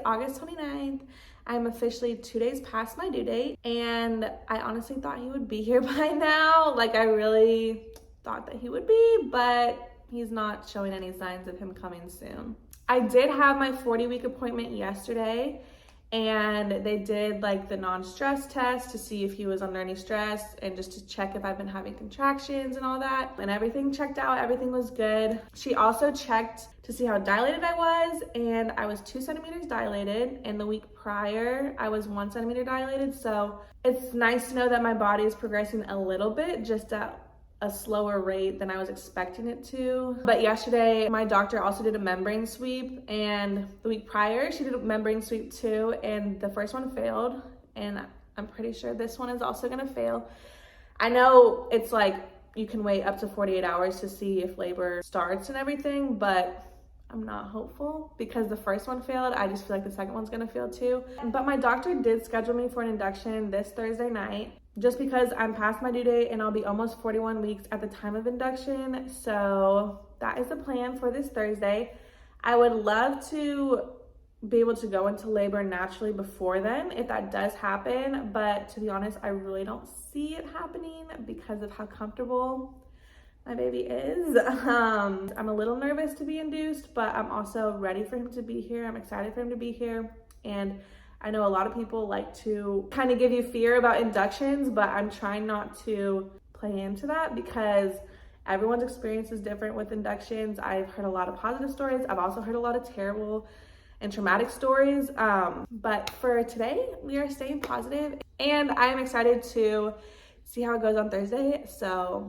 August 29th. I'm officially 2 days past my due date, and I honestly thought he would be here by now. Like, I really thought that he would be, but he's not showing any signs of him coming soon. I did have my 40-week appointment yesterday, and they did like the non-stress test to see if he was under any stress and just to check if I've been having contractions and all that. And everything checked out, everything was good. She also checked to see how dilated I was, and I was 2 centimeters dilated. And the week prior, I was 1 centimeter dilated. So it's nice to know that my body is progressing a little bit, just at a slower rate than I was expecting it to. But yesterday, my doctor also did a membrane sweep, and the week prior, she did a membrane sweep too, and the first one failed, and I'm pretty sure this one is also gonna fail. I know it's like you can wait up to 48 hours to see if labor starts and everything, but I'm not hopeful because the first one failed. I just feel like the second one's gonna fail too. But my doctor did schedule me for an induction this Thursday night, just because I'm past my due date and I'll be almost 41 weeks at the time of induction. So that is the plan for this Thursday. I would love to be able to go into labor naturally before then if that does happen, but to be honest, I really don't see it happening because of how comfortable my baby is. I'm a little nervous to be induced, but I'm also ready for him to be here. I'm excited for him to be here. And I know a lot of people like to kind of give you fear about inductions, but I'm trying not to play into that because everyone's experience is different with inductions. I've heard a lot of positive stories. I've also heard a lot of terrible and traumatic stories. But for today, we are staying positive, and I am excited to see how it goes on Thursday. So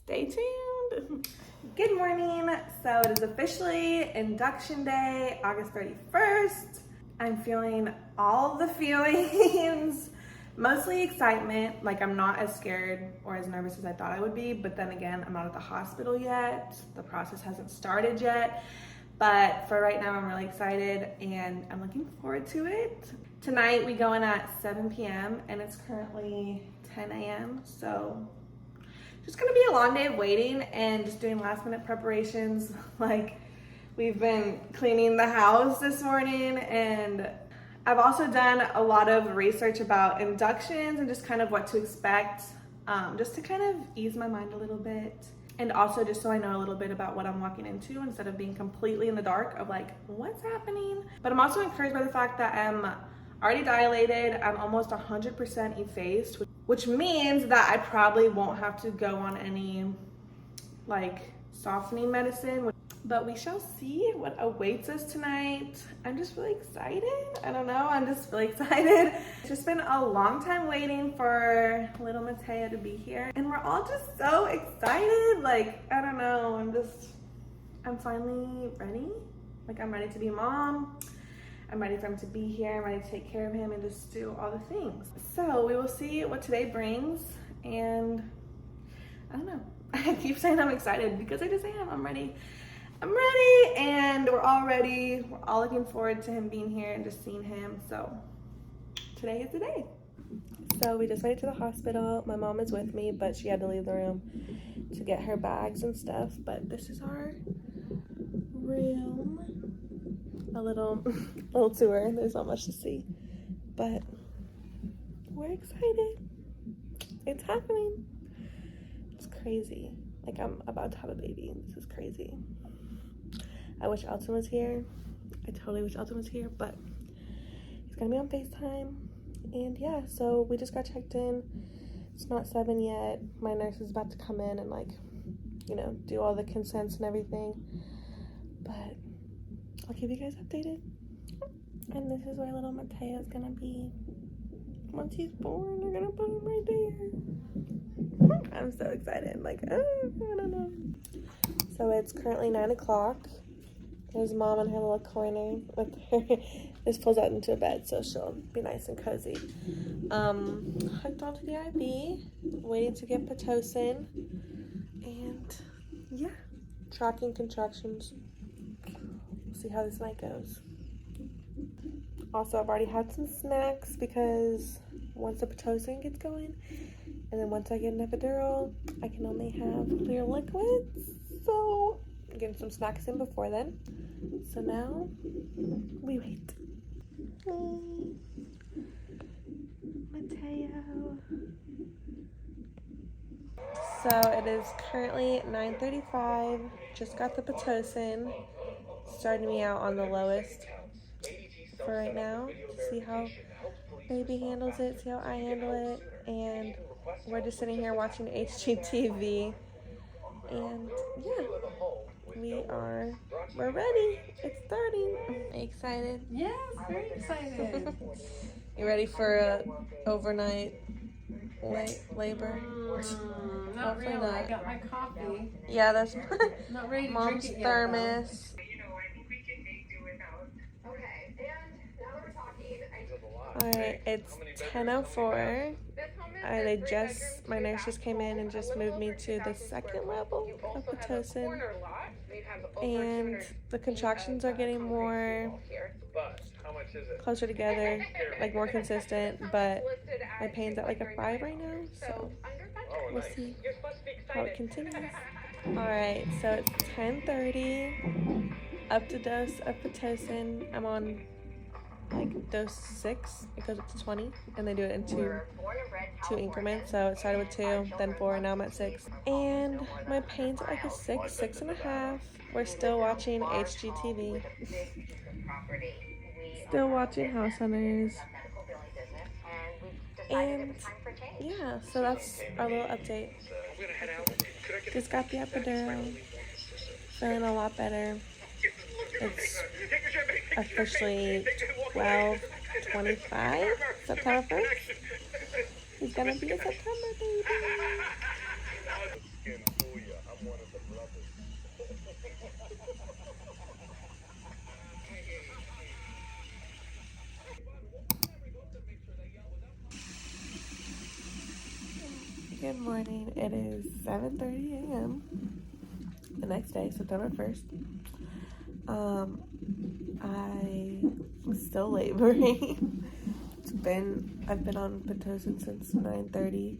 stay tuned. Good morning. So it is officially induction day, August 31st. I'm feeling all the feelings, mostly excitement. Like, I'm not as scared or as nervous as I thought I would be, but then again, I'm not at the hospital yet. The process hasn't started yet, but for right now, I'm really excited and I'm looking forward to it. Tonight, we go in at 7 p.m. and it's currently 10 a.m. So just gonna be a long day of waiting and just doing last minute preparations. Like, we've been cleaning the house this morning, and I've also done a lot of research about inductions and just kind of what to expect, just to kind of ease my mind a little bit. And also just so I know a little bit about what I'm walking into instead of being completely in the dark of like, what's happening? But I'm also encouraged by the fact that I'm already dilated. I'm almost 100% effaced, which means that I probably won't have to go on any like softening medicine. But we shall see what awaits us tonight. I'm just really excited. I don't know, I'm just really excited. It's just been a long time waiting for little Mateo to be here. And we're all just so excited. Like, I don't know, I'm finally ready. Like, I'm ready to be a mom. I'm ready for him to be here. I'm ready to take care of him and just do all the things. So we will see what today brings. And I don't know. I keep saying I'm excited because I just am. I'm ready, and we're all ready. We're all looking forward to him being here and just seeing him. So today is the day. So we just made it to the hospital. My mom is with me, but she had to leave the room to get her bags and stuff. But this is our room. A little tour. There's not much to see, but we're excited. It's happening. It's crazy. Like, I'm about to have a baby. This is crazy. I wish Elton was here. I totally wish Elton was here, but he's gonna be on FaceTime. And yeah, so we just got checked in. It's not 7 yet. My nurse is about to come in and like, you know, do all the consents and everything. But I'll keep you guys updated. And this is where little Mateo is gonna be. Once he's born, we're gonna put him right there. I'm so excited. Like, I don't know. So it's currently 9 o'clock. There's mom in her little corner with her. This pulls out into a bed, so she'll be nice and cozy. Hooked onto the IV, waiting to get Pitocin, and yeah, tracking contractions. We'll see how this night goes. Also, I've already had some snacks because once the Pitocin gets going, and then once I get an epidural, I can only have clear liquids. So I'm getting some snacks in before then. So now we wait. So it is currently 9:35. Just got the Pitocin. Starting me out on the lowest for right now to see how baby handles it, see how I handle it, and we're just sitting here watching HGTV. And yeah, we're ready. It's starting. Are you excited? Yes, very excited. You ready for a overnight labor? Not Hopefully really. not. I got my coffee. Yeah, that's Not ready to Mom's drink it yet, thermos. Alright, it's 10:04. My nurse just came in and just moved me to the second level of Pitocin. And the contractions are getting more closer together, like more consistent, but my pain's at like a 5 right now, so we'll see how it continues. Alright, so it's 10:30, up to dose of Pitocin. I'm on like dose 6, it goes up to 20, and they do it in two increments. So it started with 2, then 4, and now I'm at 6. And my pain's at like a 6.5. We're still watching HGTV. Still watching House Hunters. And yeah, so that's our little update. Just got the epidural. Feeling a lot better. It's officially 12/25, September 1st. He's gonna be a September baby. Good morning. It is 7:30 a.m. the next day, September 1st. I'm still laboring. I've been on Pitocin since 9:30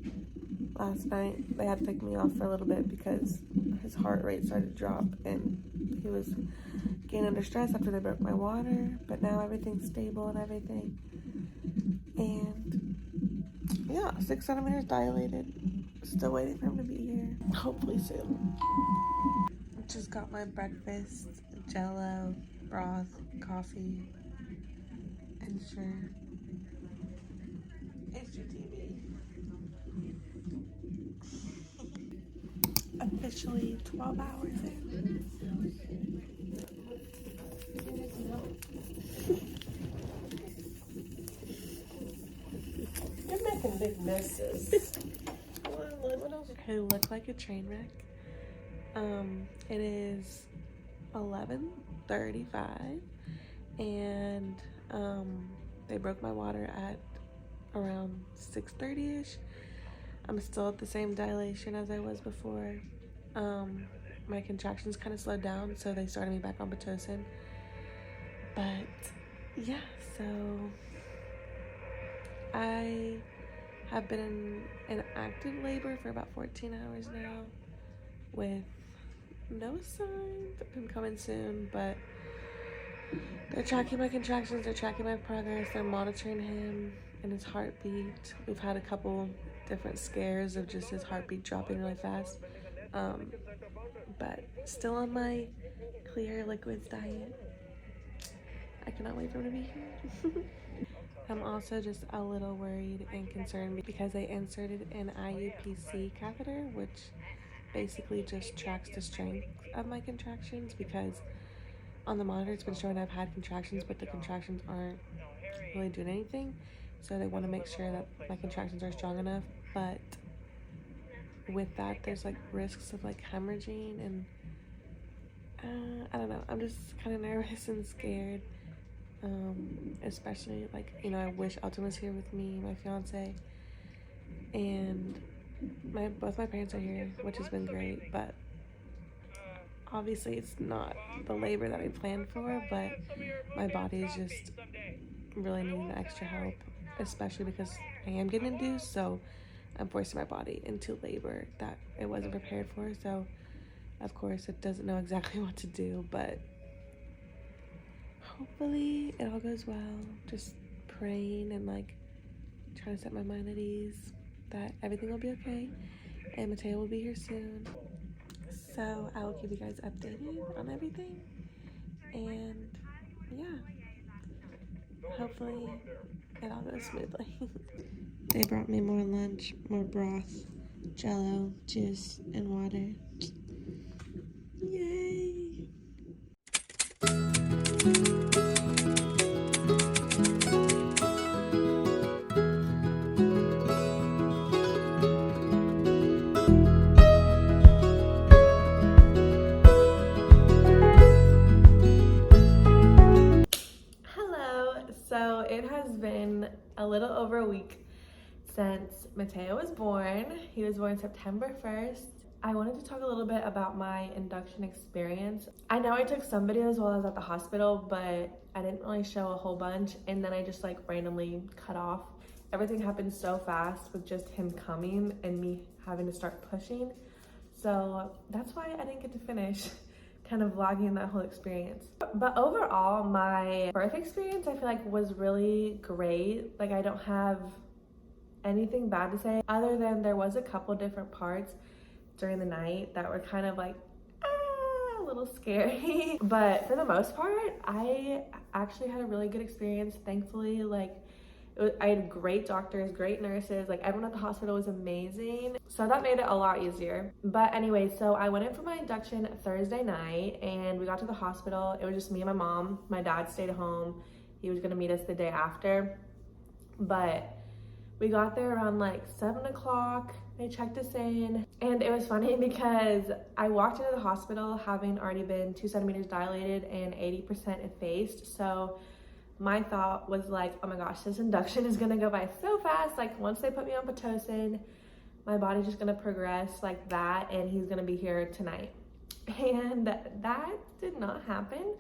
last night. They had to take me off for a little bit because his heart rate started to drop and he was getting under stress after they broke my water, but now everything's stable and everything. And yeah, 6 centimeters dilated. Still waiting for him to be here. Hopefully soon. Just got my breakfast, Jello, broth, coffee, and sure, HGTV. Officially 12 hours in. You're making big messes. What else? Okay, look like a train wreck. It is 11:35, and they broke my water at around 6:30ish. I'm still at the same dilation as I was before. My contractions kind of slowed down, so they started me back on Pitocin. But yeah, so I have been in active labor for about 14 hours now with no signs of him coming soon, but they're tracking my contractions, they're tracking my progress, they're monitoring him and his heartbeat. We've had a couple different scares of just his heartbeat dropping really fast, but still on my clear liquids diet. I cannot wait for him to be here. I'm also just a little worried and concerned because they inserted an IUPC catheter, which basically just tracks the strength of my contractions, because on the monitor it's been showing I've had contractions, but the contractions aren't really doing anything. So they want to make sure that my contractions are strong enough, but with that there's like risks of like hemorrhaging, and I don't know, I'm just kind of nervous and scared. Especially like, you know, I wish Elton was here with me, my fiance, and both my parents are here, which has been great, but obviously it's not the labor that I planned for, but my body is just really needing the extra help, especially because I am getting induced, so I'm forcing my body into labor that it wasn't prepared for. So of course it doesn't know exactly what to do, but hopefully it all goes well. Just praying and like trying to set my mind at ease that everything will be okay. and Mateo will be here soon. So I will keep you guys updated on everything, and yeah, hopefully it all goes smoothly. They brought me more lunch, more broth, jello, juice, and water. Yay! Hello! So it has been a little over a week since Mateo was born. He was born September 1st. I wanted to talk a little bit about my induction experience. I know I took some videos while I was at the hospital, but I didn't really show a whole bunch, and then I just like randomly cut off. Everything happened so fast with just him coming and me having to start pushing. So that's why I didn't get to finish kind of vlogging that whole experience. But overall, my birth experience I feel like was really great. Like I don't have anything bad to say other than there was a couple different parts during the night that were kind of like a little scary. But for the most part, I actually had a really good experience. Thankfully, like I had great doctors, great nurses, like everyone at the hospital was amazing. So that made it a lot easier. But anyway, so I went in for my induction Thursday night and we got to the hospital. It was just me and my mom. My dad stayed at home. He was gonna meet us the day after. But we got there around like 7 o'clock. They checked us in. And it was funny because I walked into the hospital having already been 2 centimeters dilated and 80% effaced. So my thought was like, oh my gosh, this induction is gonna go by so fast. Like once they put me on Pitocin, my body's just gonna progress like that and he's gonna be here tonight. And that did not happen.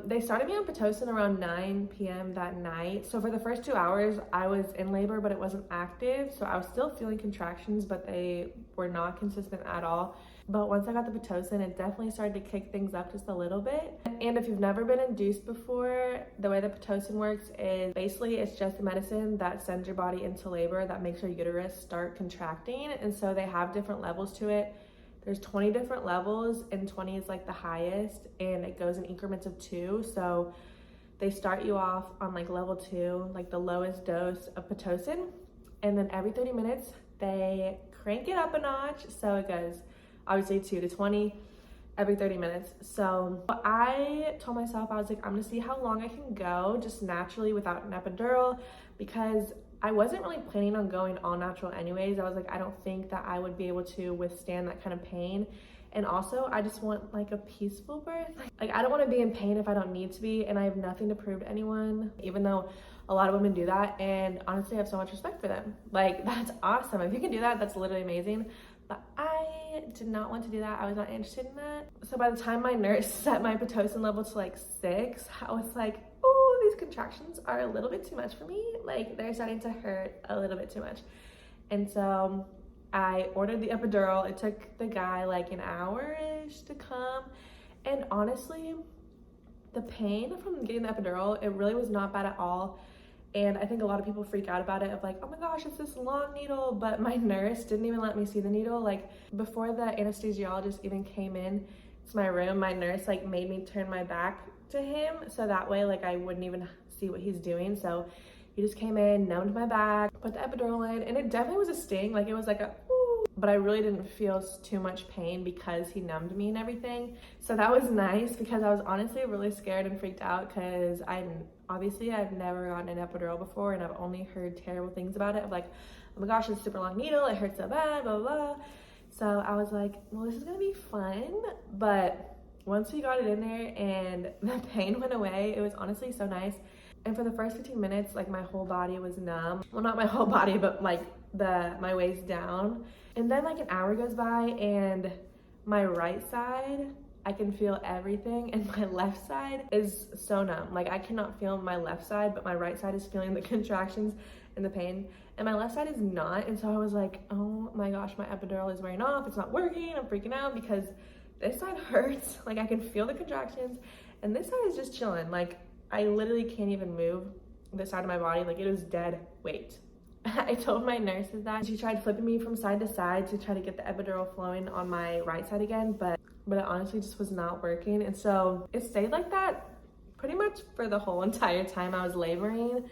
They started me on Pitocin around 9 p.m. that night. So for the first 2 hours, I was in labor, but it wasn't active. So I was still feeling contractions, but they were not consistent at all. But once I got the Pitocin, it definitely started to kick things up just a little bit. And if you've never been induced before, the way the Pitocin works is basically it's just the medicine that sends your body into labor that makes your uterus start contracting. And so they have different levels to it. There's 20 different levels and 20 is like the highest and it goes in increments of 2. So they start you off on like level 2, like the lowest dose of Pitocin. And then every 30 minutes, they crank it up a notch. So it goes obviously 2 to 20 every 30 minutes. So I told myself, I was like, I'm gonna see how long I can go just naturally without an epidural because I wasn't really planning on going all natural anyways. I was like, I don't think that I would be able to withstand that kind of pain. And also I just want like a peaceful birth. Like I don't want to be in pain if I don't need to be, and I have nothing to prove to anyone, even though a lot of women do that. And honestly, I have so much respect for them. Like that's awesome. If you can do that, that's literally amazing. But I did not want to do that. I was not interested in that. So by the time my nurse set my Pitocin level to like 6, I was like, oh, these contractions are a little bit too much for me. Like they're starting to hurt a little bit too much. And so I ordered the epidural. It took the guy like an hour-ish to come. And honestly, the pain from getting the epidural, it really was not bad at all. And I think a lot of people freak out about it of like, oh my gosh, it's this long needle. But my nurse didn't even let me see the needle. Like before the anesthesiologist even came in to my room, my nurse like made me turn my back to him. So that way like I wouldn't even see what he's doing. So he just came in, numbed my back, put the epidural in, and it definitely was a sting. Like it was like a ooh, but I really didn't feel too much pain because he numbed me and everything. So that was nice because I was honestly really scared and freaked out because obviously I've never gotten an epidural before and I've only heard terrible things about it. Of like, oh my gosh, it's a super long needle, it hurts so bad, blah, blah, blah. So I was like, well, this is gonna be fun. But once we got it in there and the pain went away, it was honestly so nice. And for the first 15 minutes, like my whole body was numb. Well, not my whole body, but like my waist down. And then like an hour goes by and my right side, I can feel everything, and my left side is so numb. Like I cannot feel my left side, but my right side is feeling the contractions and the pain, and my left side is not. And so I was like, oh my gosh, my epidural is wearing off, it's not working. I'm freaking out because this side hurts. Like I can feel the contractions and this side is just chilling. Like I literally can't even move this side of my body. Like it was dead weight. I told my nurses that. She tried flipping me from side to side to try to get the epidural flowing on my right side again, but it honestly just was not working. And so it stayed like that pretty much for the whole entire time I was laboring.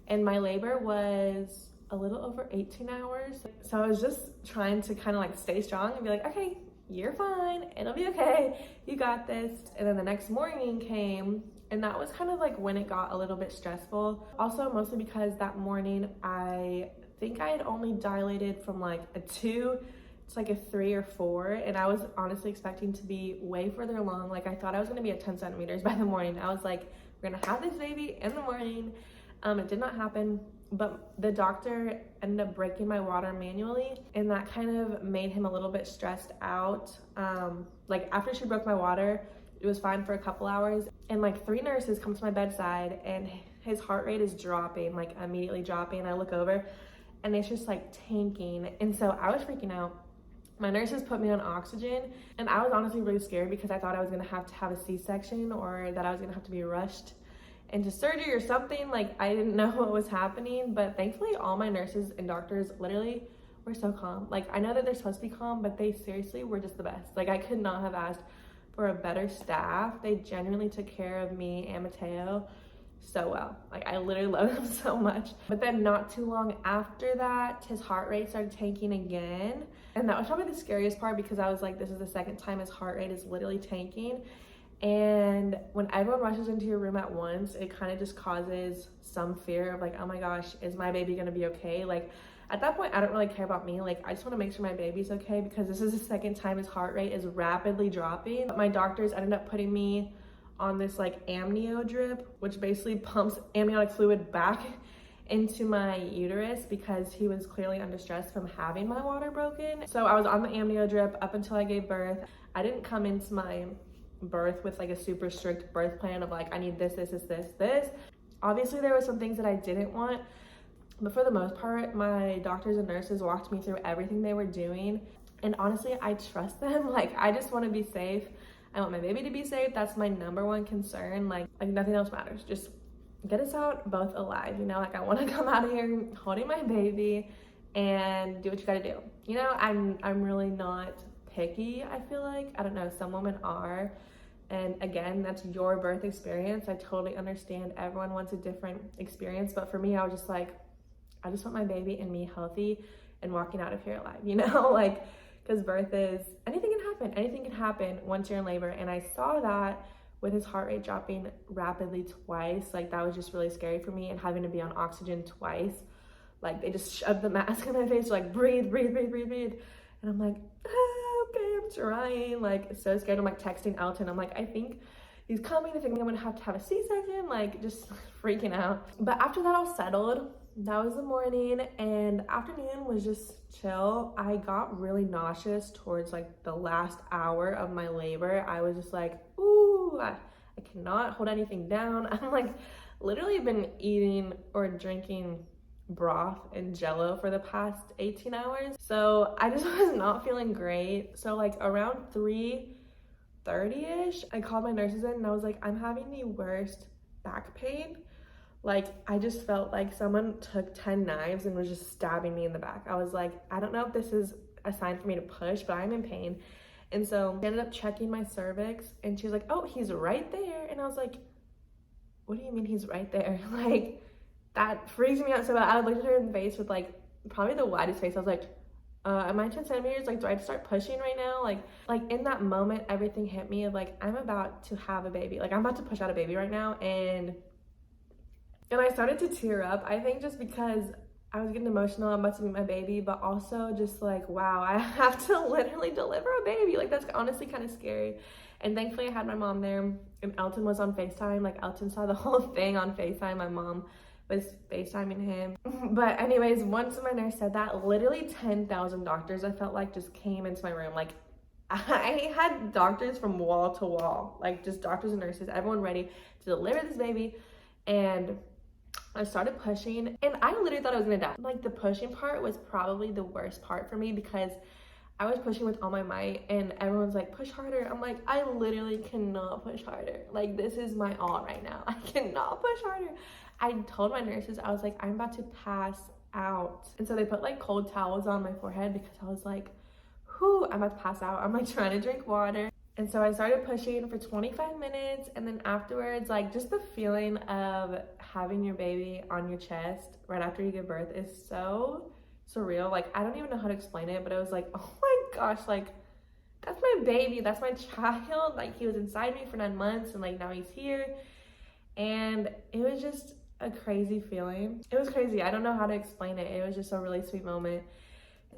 And my labor was a little over 18 hours. So I was just trying to kind of like stay strong and be like, okay, you're fine, it'll be okay, you got this. And then the next morning came, and that was kind of like when it got a little bit stressful. Also, mostly because that morning I think I had only dilated from like a 2 to like a 3 or 4, and I was honestly expecting to be way further along. Like I thought I was gonna be at 10 centimeters by the morning. I was like, we're gonna have this baby in the morning. It did not happen, but the doctor ended up breaking my water manually, and that kind of made him a little bit stressed out. Like after she broke my water, it was fine for a couple hours, and like 3 nurses come to my bedside, and his heart rate is dropping, like immediately dropping. I look over and it's just like tanking, and so I was freaking out. My nurses put me on oxygen, and I was honestly really scared because I thought I was gonna have to have a C-section, or that I was gonna have to be rushed into surgery or something. Like I didn't know what was happening, but thankfully all my nurses and doctors literally were so calm. Like I know that they're supposed to be calm, but they seriously were just the best. Like I could not have asked for a better staff. They genuinely took care of me and Mateo so well. Like I literally love them so much. But then not too long after that, his heart rate started tanking again, and that was probably the scariest part, because I was like, this is the second time his heart rate is literally tanking. And when everyone rushes into your room at once, it kind of just causes some fear of like, oh my gosh, is my baby gonna be okay? Like at that point, I don't really care about me. Like I just want to make sure my baby's okay, because this is the second time his heart rate is rapidly dropping. My doctors ended up putting me on this like amnio drip, which basically pumps amniotic fluid back into my uterus, because he was clearly under stress from having my water broken. So I was on the amnio drip up until I gave birth. I didn't come into my birth with like a super strict birth plan of like, I need this. Obviously there were some things that I didn't want, but for the most part, my doctors and nurses walked me through everything they were doing. And honestly, I trust them. Like I just want to be safe. I want my baby to be safe. That's my number one concern. Like nothing else matters. Just get us out both alive, you know? Like I want to come out of here holding my baby and do what you got to do. You know, I'm really not picky, I feel like. I don't know, some women are. And again, that's your birth experience. I totally understand everyone wants a different experience, but for me, I was just like, I just want my baby and me healthy and walking out of here alive, you know? Like, because birth is, anything can happen once you're in labor. And I saw that with his heart rate dropping rapidly twice. Like that was just really scary for me, and having to be on oxygen twice. Like they just shoved the mask in my face, like breathe. And I'm like, okay, I'm trying, like so scared. I'm like texting Elton, I'm like, I think he's coming, I think I'm gonna have to have a C-section, like just freaking out. But after that all settled, that was the morning, and afternoon was just chill. I got really nauseous towards like the last hour of my labor. I was just like, ooh, I cannot hold anything down. I'm like literally been eating or drinking broth and jello for the past 18 hours. So I just was not feeling great. So like around 3:30ish, I called my nurses in and I was like, I'm having the worst back pain. Like I just felt like someone took 10 knives and was just stabbing me in the back. I was like, I don't know if this is a sign for me to push, but I'm in pain. And so I ended up checking my cervix, and she was like, oh, he's right there. And I was like, what do you mean he's right there? Like that freaks me out so bad. I looked at her in the face with like probably the widest face. I was like, am I 10 centimeters? Like, do I have to start pushing right now? Like in that moment, everything hit me of like, I'm about to have a baby. Like I'm about to push out a baby right now. And I started to tear up, I think just because I was getting emotional. I'm about to meet my baby, but also just like, wow, I have to literally deliver a baby. Like that's honestly kind of scary. And thankfully I had my mom there, and Elton was on FaceTime. Like Elton saw the whole thing on FaceTime. My mom was FaceTiming him. But anyways, once my nurse said that, literally 10,000 doctors, I felt like, just came into my room. Like I had doctors from wall to wall, like just doctors and nurses, everyone ready to deliver this baby. And I started pushing, and I literally thought I was gonna die. Like the pushing part was probably the worst part for me, because I was pushing with all my might, and everyone's like, push harder. I'm like, I literally cannot push harder. Like this is my all right now. I cannot push harder. I told my nurses, I was like, I'm about to pass out. And so they put like cold towels on my forehead because I was like, whew, I'm about to pass out. I'm like trying to drink water. And so I started pushing for 25 minutes, and then afterwards, like just the feeling of having your baby on your chest right after you give birth is so surreal. Like I don't even know how to explain it, but it was like, oh my gosh, like that's my baby, that's my child. Like he was inside me for 9 months and like now he's here. And it was just a crazy feeling. It was crazy. I don't know how to explain it. It was just a really sweet moment.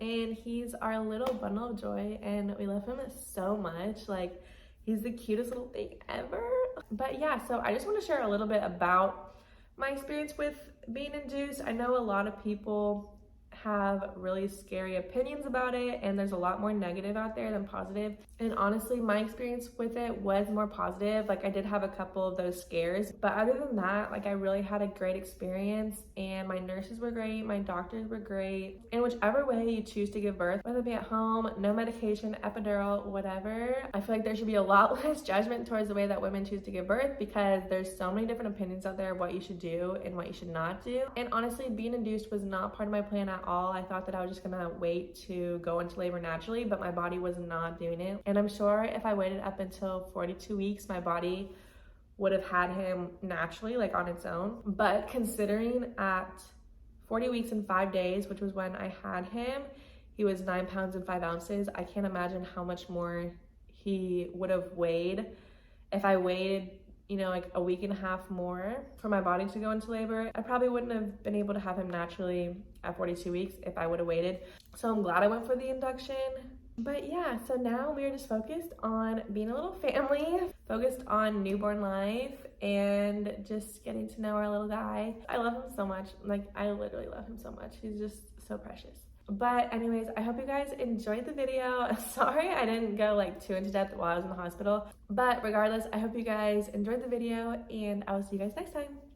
And he's our little bundle of joy, and we love him so much. Like he's the cutest little thing ever. But yeah, so I just want to share a little bit about my experience with being induced. I know a lot of people have really scary opinions about it, and there's a lot more negative out there than positive. And honestly, my experience with it was more positive. Like I did have a couple of those scares, but other than that, like I really had a great experience, and my nurses were great, my doctors were great. And whichever way you choose to give birth, whether it be at home, no medication, epidural, whatever, I feel like there should be a lot less judgment towards the way that women choose to give birth, because there's so many different opinions out there of what you should do and what you should not do. And honestly, being induced was not part of my plan at all. I thought that I was just gonna wait to go into labor naturally, but my body was not doing it. And I'm sure if I waited up until 42 weeks, my body would have had him naturally, like on its own. But considering at 40 weeks and 5 days, which was when I had him, he was 9 pounds and 5 ounces. I can't imagine how much more he would have weighed if I waited, you know, like a week and a half more for my body to go into labor. I probably wouldn't have been able to have him naturally at 42 weeks if I would have waited. So I'm glad I went for the induction. But yeah, so now we are just focused on being a little family, focused on newborn life, and just getting to know our little guy. I love him so much. Like, I literally love him so much. He's just so precious. But anyways, I hope you guys enjoyed the video. Sorry I didn't go like too into depth while I was in the hospital. But regardless, I hope you guys enjoyed the video, and I will see you guys next time.